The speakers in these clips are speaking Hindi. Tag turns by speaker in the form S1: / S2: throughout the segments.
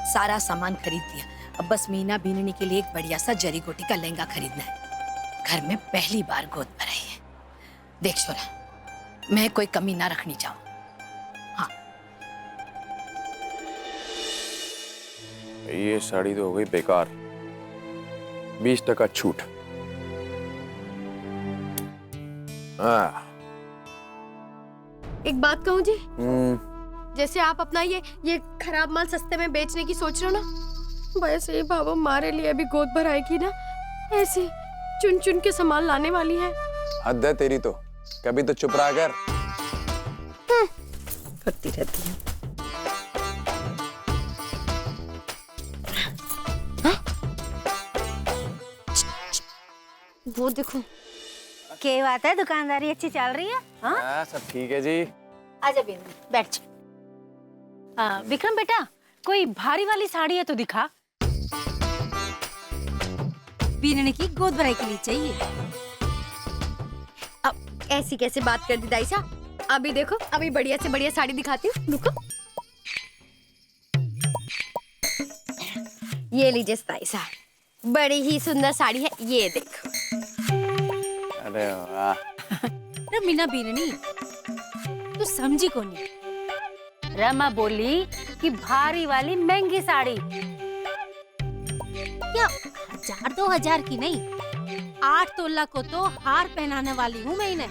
S1: सारा सामान खरीद दिया। अब बस मीना बीननी के लिए एक बढ़िया सा जरी गोटी का लहंगा खरीदना है। घर में पहली बार गोद भराई है। देख छोरा, मैं कोई कमी ना रखनी चाहूँ। हाँ,
S2: ये साड़ी तो हो गई बेकार। 20% छूट।
S3: एक बात कहूँ जी, जैसे आप अपना ये खराब माल सस्ते में बेचने की सोच रहे हो ना, वैसे ही भाभो हमारे लिए भी गोद भराएगी ना, ऐसे चुन चुन के सामान लाने वाली है।
S2: हद है तेरी तो, कभी तो चुप रहा कर।
S3: करती रहती है। वो देखो,
S4: क्या बात है, दुकानदारी अच्छी चल रही है?
S2: हाँ, सब ठीक है जी।
S4: आजा बेनू, बैठ जा। विक्रम बेटा, कोई भारी वाली साड़ी है तो दिखा। बीनने की गोद भराई के लिए चाहिए।
S3: अब ऐसी कैसे बात कर दी दाई साहब? अभी देखो, अभी बढ़िया से बढ़िया साड़ी दिखाती हूँ, रुको। ये लीजिए दाई साहब, बड़ी ही सुंदर साड़ी है, ये देखो।
S2: अरे वाह।
S4: मीना बीननी, तू समझी को नहीं? रमा बोली कि भारी वाली महंगी साड़ी, क्या 1000-2000 की नहीं, 8 तोला को तो हार पहनाने वाली हूँ मैं इन्हें।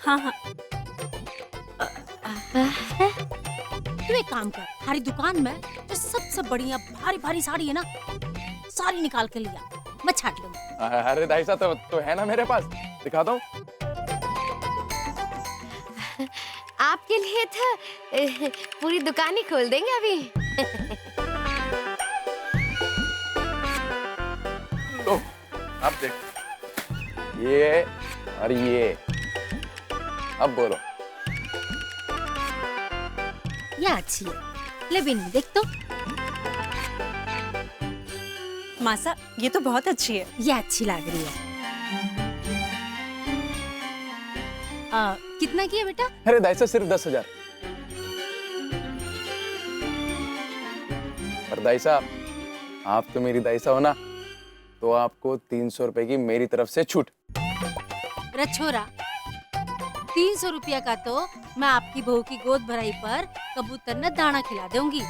S4: हाँ, तू एक काम कर, हमारी दुकान में जो सबसे बढ़िया भारी भारी साड़ी है ना, सारी निकाल के लिया, मैं छाट लूंगी।
S2: अरे दाई साहब तो है ना मेरे पास, दिखाता हूँ।
S3: आपके लिए तो पूरी दुकान ही खोल देंगे अभी।
S2: तो अब देख, ये और ये, अब बोलो।
S4: ये अच्छी है, ले बिन देख तो।
S5: मासा, ये तो बहुत अच्छी है।
S4: ये अच्छी लग रही है। कितना की है बेटा?
S2: अरे दाई साहब सिर्फ 10,000। और दाई साहब, आप तो मेरी दाई साहब हो ना, तो आपको 300 रुपए की मेरी तरफ से छूट।
S4: रछोरा, 300 रुपया का तो मैं आपकी बहू की गोद भराई पर कबूतर ने दाना खिला दूंगी।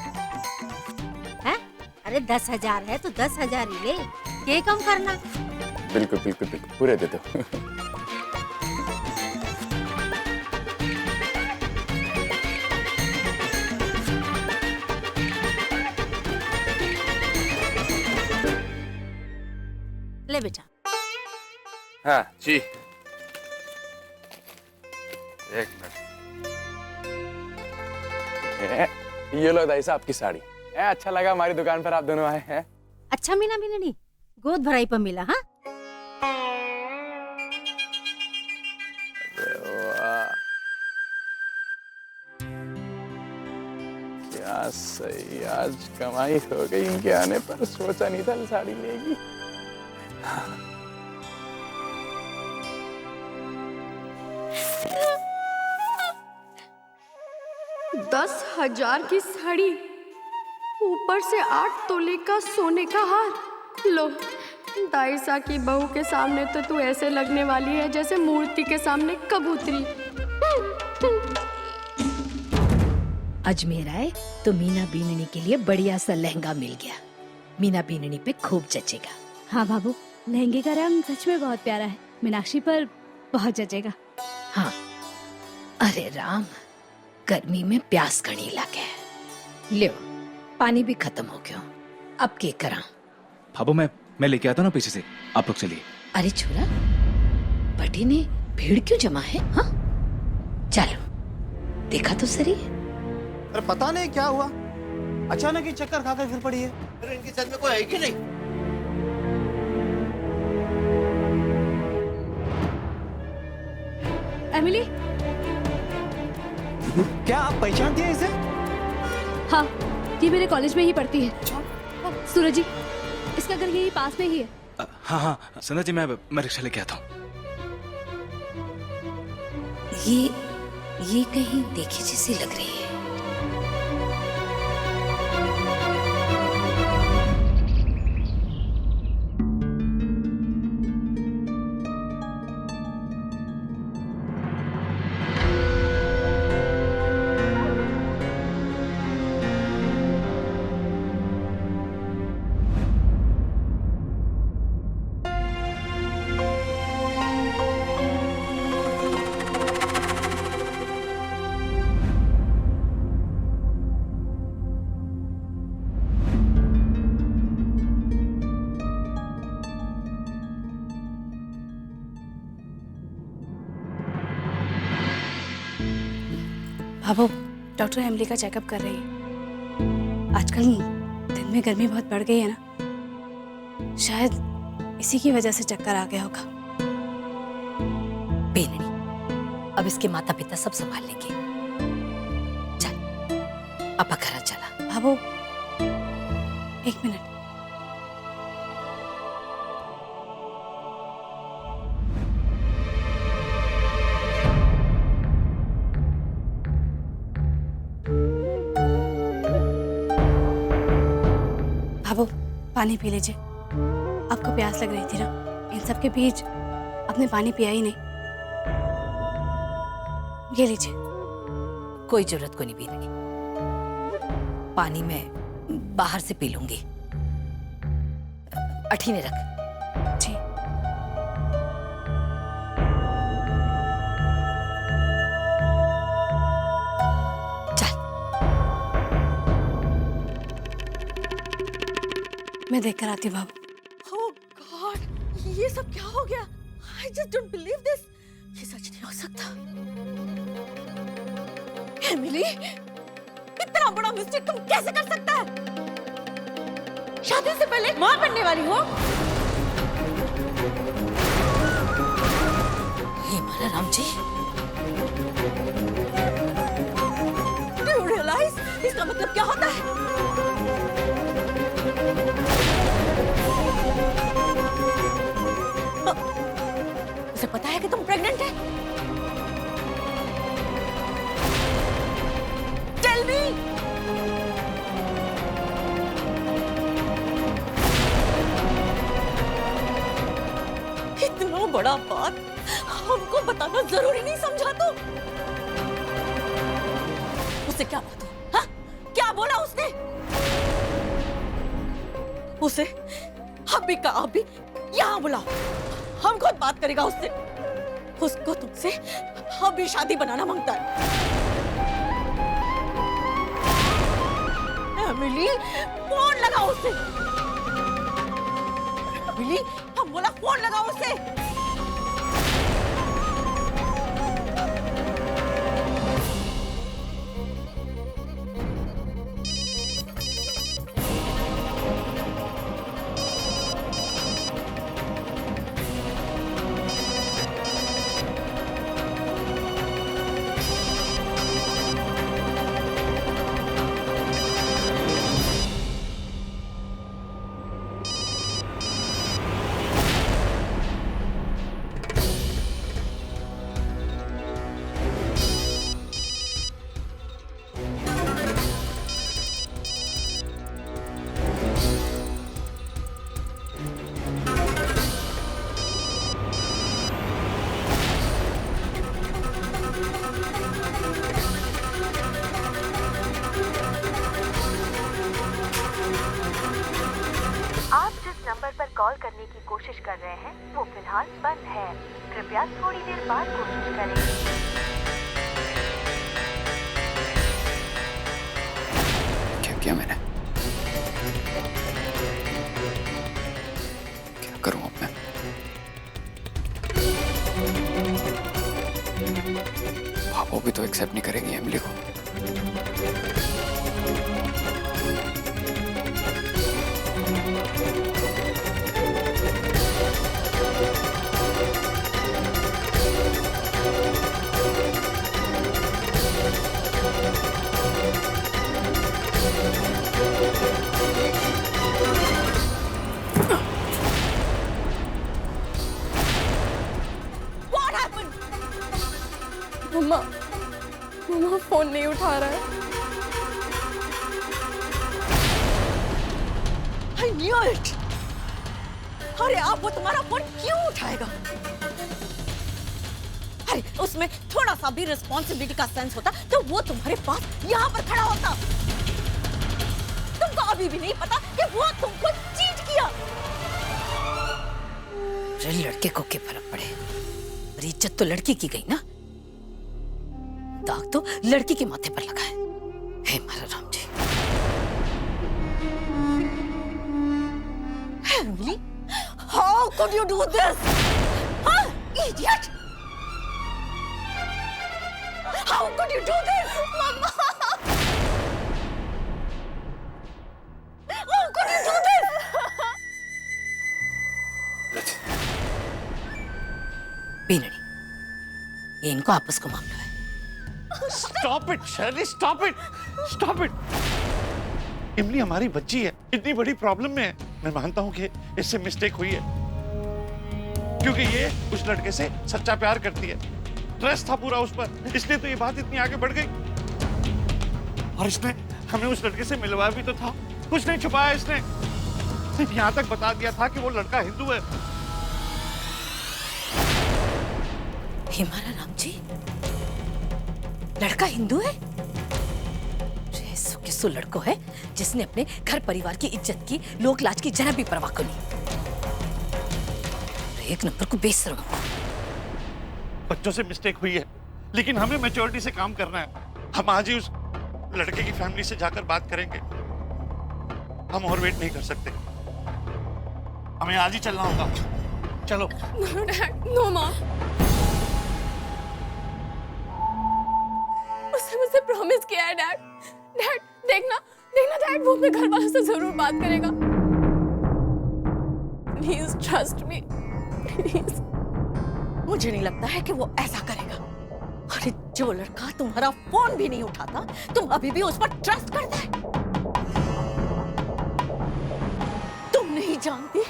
S4: हैं? अरे 10,000 है तो 10,000 ही ले, क्या कम करना?
S2: बिल्कुल बिल्कुल बिल्कुल, पूरे दे दो।
S4: ले बेटा।
S2: हाँ जी, एक मिनट। ये लो दाई साहब की साड़ी। अच्छा लगा हमारी दुकान पर आप दोनों आए हैं।
S4: अच्छा मीना बीननी, गोद भराई पर मिला? हाँ,
S2: क्या सही, आज कमाई हो गई इनके आने पर। सोचा नहीं था साड़ी लेगी।
S3: 10,000 की साड़ी, ऊपर से 8 तोले का सोने का हार। लो, दाइसा की बहू के सामने तो तू ऐसे लगने वाली है जैसे मूर्ति के सामने कबूतरी।
S1: अजमेर आए तो मीना बीननी के लिए बढ़िया सा लहंगा मिल गया। मीना बीननी पे खूब जचेगा।
S6: हाँ बाबू, लहंगे का रंग सच में बहुत प्यारा है, मीनाक्षी पर बहुत जचेगा।
S1: हाँ, अरे राम, गर्मी में प्यास घनी लगे। लो, पानी भी खत्म हो गया, अब क्या करा?
S7: भाभो, मैं लेके आता हूँ ना पीछे से, आप लोग चलिए।
S1: अरे छोरा, बटी ने भीड़ क्यों जमा है? हाँ, चलो देखा तो सही।
S8: अरे पता नहीं क्या हुआ, अचानक ही चक्कर खाकर फिर पड़ी है।
S9: अरे इनके साथ में कोई है कि नहीं?
S6: एमिली,
S8: क्या आप पहचानती हैं इसे?
S6: हाँ, ये मेरे कॉलेज में ही पढ़ती है। सूरज जी, इसका घर यही पास में ही है।
S7: हाँ हाँ संध्या जी, मैं रिक्शा लेके आता हूँ।
S1: ये कहीं देखी जैसी लग रही है।
S6: भाभो, डॉक्टर एमिली का चेकअप कर रही है। आजकल दिन में गर्मी बहुत बढ़ गई है ना, शायद इसी की वजह से चक्कर आ गया होगा।
S1: बेननी, अब इसके माता पिता सब संभाल लेंगे। चल, अपा घर चला।
S6: भाभो, एक मिनट। भाभो, पानी पी लीजिए। आपको प्यास लग रही थी ना, इन सब के बीच आपने पानी पिया ही नहीं। ये लीजिए।
S1: कोई जरूरत को नहीं बेननी, पानी मैं बाहर से पी लूंगी। अठीने रख।
S6: जी।
S1: चल।
S6: मैं देख कर आती हूँ भाभो।
S9: Oh God, ये सब क्या हो गया? I just don't believe this. ये सच नहीं हो सकता। एमिली, इतना बड़ा मिस्टेक तुम कैसे कर सकता है? शादी से पहले माँ बनने वाली हो?
S1: हे माला Ram ji,
S9: Do you realize इसका मतलब क्या होता है? उसे पता है कि तुम प्रेग्नेंट है? Tell me. इतना बड़ा बात हमको बताना जरूरी नहीं समझा तो? उसे क्या बात हो? हाँ? क्या बोला उसने? उसे अभी का अभी यहाँ बुलाओ, हम खुद बात करेगा उससे। उसको तुमसे अभी शादी बनाना मांगता है। एमिली, फोन लगाओ उसे। एमिली, हम बोला फोन लगाओ उसे।
S10: नंबर पर कॉल करने की कोशिश कर रहे हैं वो फिलहाल बंद है। कृपया थोड़ी देर बाद कोशिश करें।
S2: क्या किया मैंने? क्या करूं अब मैं? भाभो भी तो एक्सेप्ट नहीं करेगी एमिली को।
S9: What happened? मम्मा, मम्मा फोन नहीं उठा रहा है। I knew it. अरे आप वो तुम्हारा फोन क्यों उठाएगा? अरे उसमें थोड़ा सा भी रिस्पॉन्सिबिलिटी का सेंस होता तो वो तुम्हारे पास यहाँ पर खड़ा होता। तुमको अभी भी नहीं पता कि वो तुमको चीट किया।
S1: अरे लड़के को क्या फर्क पड़े, और इज्जत तो लड़की की गई ना, दाग तो लड़की के माथे पर लगा है। हे मारा Ram ji.
S9: Emily, how could you do this? Huh? Idiot! How could you do this?
S1: ये इनको आपस को मामला है।
S11: स्टॉप इट शैली, स्टॉप इट, स्टॉप इट। इमली हमारी बच्ची है, इतनी बड़ी प्रॉब्लम में है। मैं मानता हूँ कि इससे मिस्टेक हुई है, क्योंकि ये उस लड़के से सच्चा प्यार करती है, ट्रस्ट था पूरा उस पर, इसलिए तो ये बात इतनी आगे बढ़ गई। और इसने हमें उस लड़के से मिलवाया भी तो था, कुछ नहीं छुपाया इसने, सिर्फ यहाँ तक बता दिया था कि वो लड़का हिंदू है।
S1: हिमारा राम जी, लड़का हिंदू है? किसो लड़को है जिसने अपने घर परिवार की इज्जत की, लोक लाज की जरा भी परवाह को नहीं। एक नंबर को बेशर्म।
S11: बच्चों से मिस्टेक हुई है, लेकिन हमें मैच्योरिटी से काम करना है। हम आज ही उस लड़के की फैमिली से जाकर बात करेंगे, हम और वेट नहीं कर सकते, हमें आज ही चलना होगा। चलो।
S3: No dad, no mom. उसने मुझसे प्रॉमिस किया है डैड। डैड देखना डैड, वो अपने घर वालों से जरूर बात करेगा। Please trust me, please.
S9: मुझे नहीं लगता है कि वो ऐसा करेगा। अरे जो लड़का तुम्हारा फोन भी नहीं उठाता, तुम अभी भी उस पर ट्रस्ट करते हैं। तुम नहीं जानती,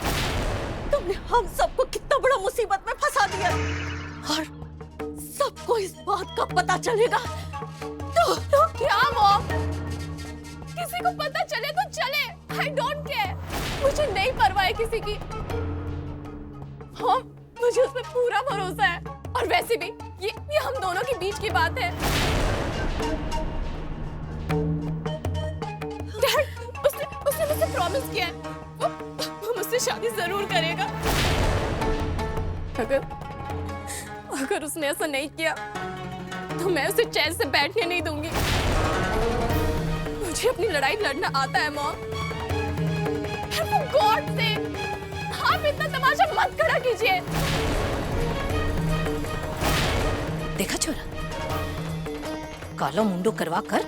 S9: तुमने हम सबको कितना बड़ा मुसीबत में फंसा दिया, और सबको इस बात का पता चलेगा तो
S3: क्या मॉम? किसी को पता चले तो चले, आई डोंट केयर। मुझे नहीं परवाह है किसी की। हाँ, मुझे उस पर पूरा भरोसा है, और वैसे भी ये हम दोनों के बीच की बात है। डैड, उसने मुझसे प्रॉमिस किया है, वो मुझसे शादी जरूर करेगा। अगर उसने ऐसा नहीं किया तो मैं उसे चैन से बैठने नहीं दूंगी। मुझे अपनी लड़ाई लड़ना आता है मॉम। For God's sake, आप इतना तमाशा मत करा कीजिए।
S1: देखा छोरा, कालो मुंडो करवा कर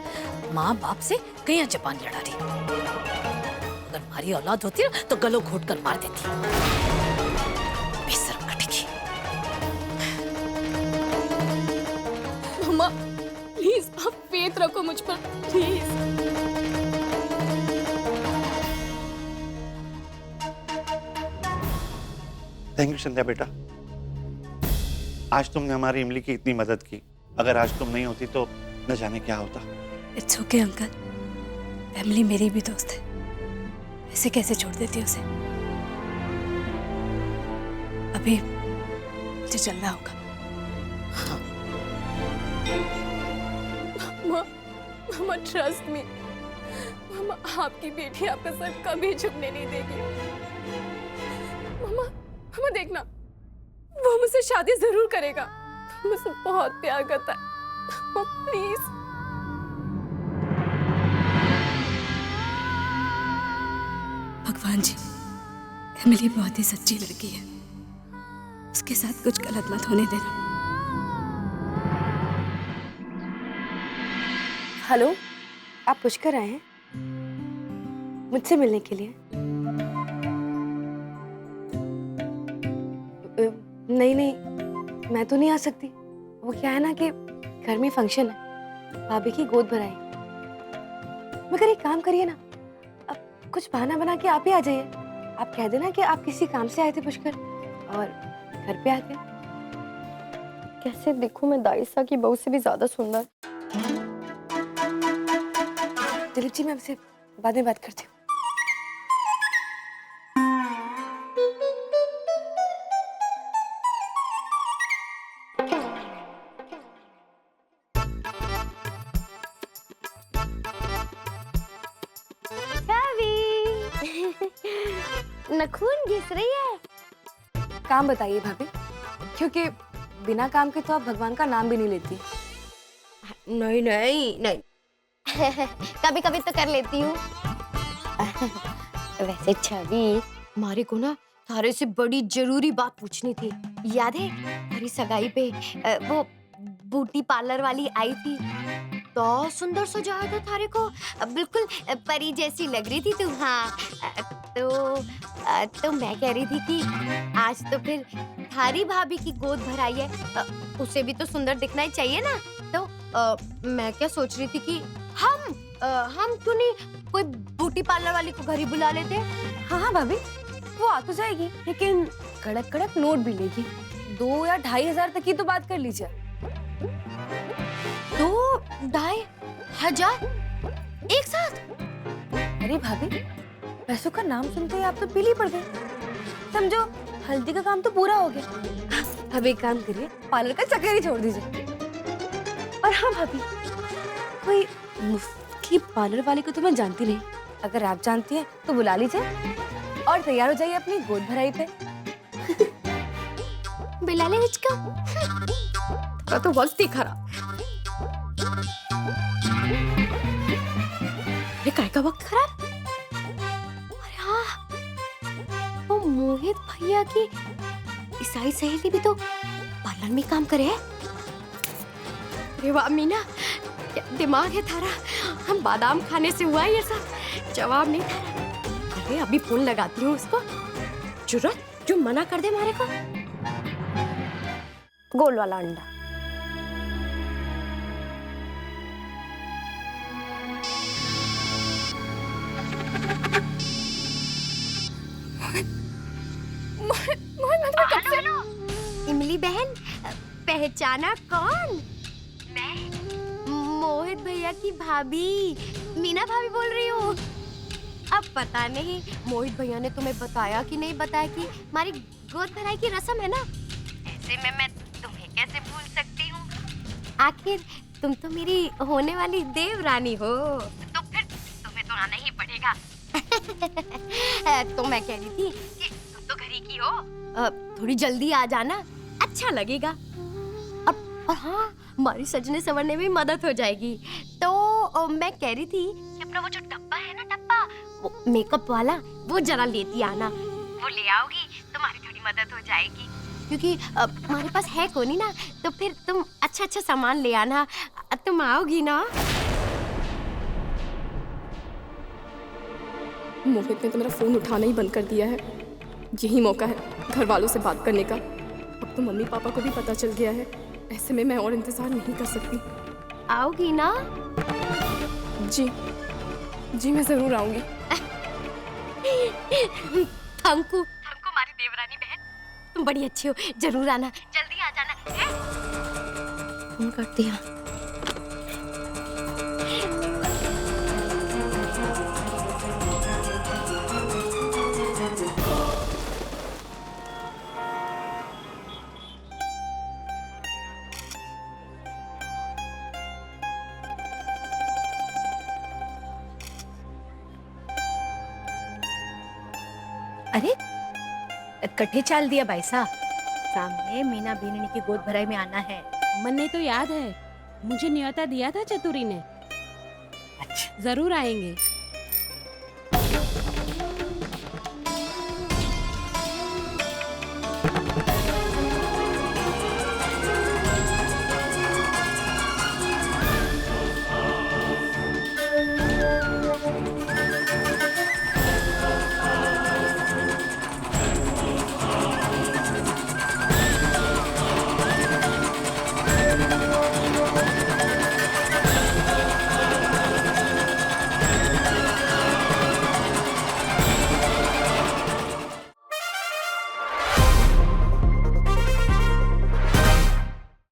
S1: माँ बाप से कहीं जबान लड़ा रही। अगर हमारी औलाद होती ना तो गलों घोट कर मार देती। बेशर्म कटेगी।
S3: मम्मा प्लीज आप फेथ रखो मुझ पर, प्लीज।
S11: थैंक यू संध्या बेटा, आज तुमने हमारी इमली की इतनी मदद की। अगर आज तुम नहीं होती तो न जाने क्या होता।
S6: इट्स ओके अंकल, फैमिली मेरी भी दोस्त है, ऐसे कैसे छोड़ देती उसे। अभी मुझे चलना होगा।
S3: मम्मा ट्रस्ट मी, मम्मा आपकी बेटी आपका सर कभी झुकने नहीं देगी। मम्मा देखना, वो मुझसे शादी जरूर करेगा। मुझसे बहुत प्यार करता है, प्लीज।
S6: भगवान जी, एमिली बहुत ही सच्ची लड़की है, उसके साथ कुछ गलत मत होने देना।
S3: हेलो, आप पुष्कर आए हैं मुझसे मिलने के लिए? नहीं, मैं तो नहीं आ सकती। वो क्या है ना कि घर में फंक्शन है, भाभी की गोद भराई। मगर एक काम करिए ना, अब कुछ बहाना बना के आप ही आ जाइए। आप कह देना कि आप किसी काम से आए थे पुष्कर, और घर पे आते। कैसे दिखूं मैं दाइसा की बहू से भी ज्यादा सुंदर। दिलीप जी, मैं आपसे बाद में बात करती हूँ।
S12: नखून घिस रही है।
S3: काम बताइए भाभी, क्योंकि बिना काम के तो आप भगवान का नाम भी नहीं लेती।
S12: नहीं कभी कभी तो कर लेती हूँ। वैसे छवि, हमारे को ना थारे से बड़ी जरूरी बात पूछनी थी। याद है हमारी सगाई पे वो ब्यूटी पार्लर वाली आई थी, तो सुंदर सजाया था थारे को, बिल्कुल परी जैसी लग रही थी तू। हाँ, तो मैं कह रही थी कि आज तो फिर थारी भाभी की गोद भराई है, उसे भी तो सुंदर दिखना ही चाहिए ना। तो मैं क्या सोच रही थी कि हम क्यों नहीं कोई ब्यूटी पार्लर वाली को घर ही बुला लेते।
S6: हाँ हाँ भाभी, वो आ तो जाएगी, लेकिन कड़क कड़क नोट भी लेगी। 2 या 2,500 तक की तो बात कर लीजिए।
S12: 2-2.5 एक साथ?
S6: अरे भाभी, पैसों का नाम सुनते ही आप तो पीली पड़ गई। समझो हल्दी का काम तो पूरा हो गया। अब एक काम करिए, पार्लर का चक्कर ही छोड़ दीजिए। और हाँ भाभी, कोई मुफ्त की पार्लर वाले को तो मैं जानती नहीं। अगर आप जानती हैं तो बुला लीजिए और तैयार हो जाइए अपनी गोद भराई पे।
S12: बुला ले मुझको।
S3: तो वक्त ही खराब।
S12: अरे काय का वक्त खराब? अरे हाँ, वो मोहित भैया की ईसाई सहेली भी तो पार्लर में काम करे है। अरे वाह मीना, क्या दिमाग है थारा। हम बादाम खाने से हुआ ये सब। जवाब नहीं थारा। अरे अभी फोन लगाती हूँ उसको। जरूरत जो मना कर दे हमारे को। गोल वाला अंडा। इमली बहन, पहचाना कौन? मैं मोहित भैया की भाभी मीना भाभी बोल रही हूँ। अब पता नहीं मोहित भैया ने तुम्हें बताया कि नहीं बताया कि हमारी गोद भराई की रस्म है ना। ऐसे में मैं तुम्हें कैसे भूल सकती हूँ। आखिर तुम तो मेरी होने वाली देवरानी हो, तो फिर तुम्हें तो आना ही पड़ेगा। तो मैं कह रही थी कि तुम तो घर ही की हो, थोड़ी जल्दी आ जाना, अच्छा लगेगा। और हाँ, हमारी सजने संवरने में मदद हो जाएगी। तो मैं कह रही थी कि अपना वो जो डब्बा है ना, डब्बा वो मेकअप वाला, वो जरा लेती आना। वो ले आओगी तो हमारी थोड़ी मदद हो जाएगी, क्योंकि हमारे पास है कोनी ना। तो फिर तुम अच्छा अच्छा सामान ले आना। तुम आओगी ना?
S3: मोहित ने तो मेरा फोन उठाना ही बंद कर दिया है। यही मौका है घर वालों से बात करने का। अब तो मम्मी पापा को भी पता चल गया है। ऐसे में मैं और इंतजार नहीं कर सकती।
S12: आओगी ना?
S3: जी जी, मैं जरूर आऊंगी।
S12: थैंक यू हमारी देवरानी बहन, तुम बड़ी अच्छी हो। जरूर आना, जल्दी आ जाना है? फोन करती हूँ।
S1: अरे कट्ठे चाल दिया भाई साहब। सामने मीना बीननी की गोद भराई में आना है।
S4: मन ने तो याद है, मुझे न्योता दिया था चतुरी ने।
S1: अच्छा,
S4: जरूर आएंगे।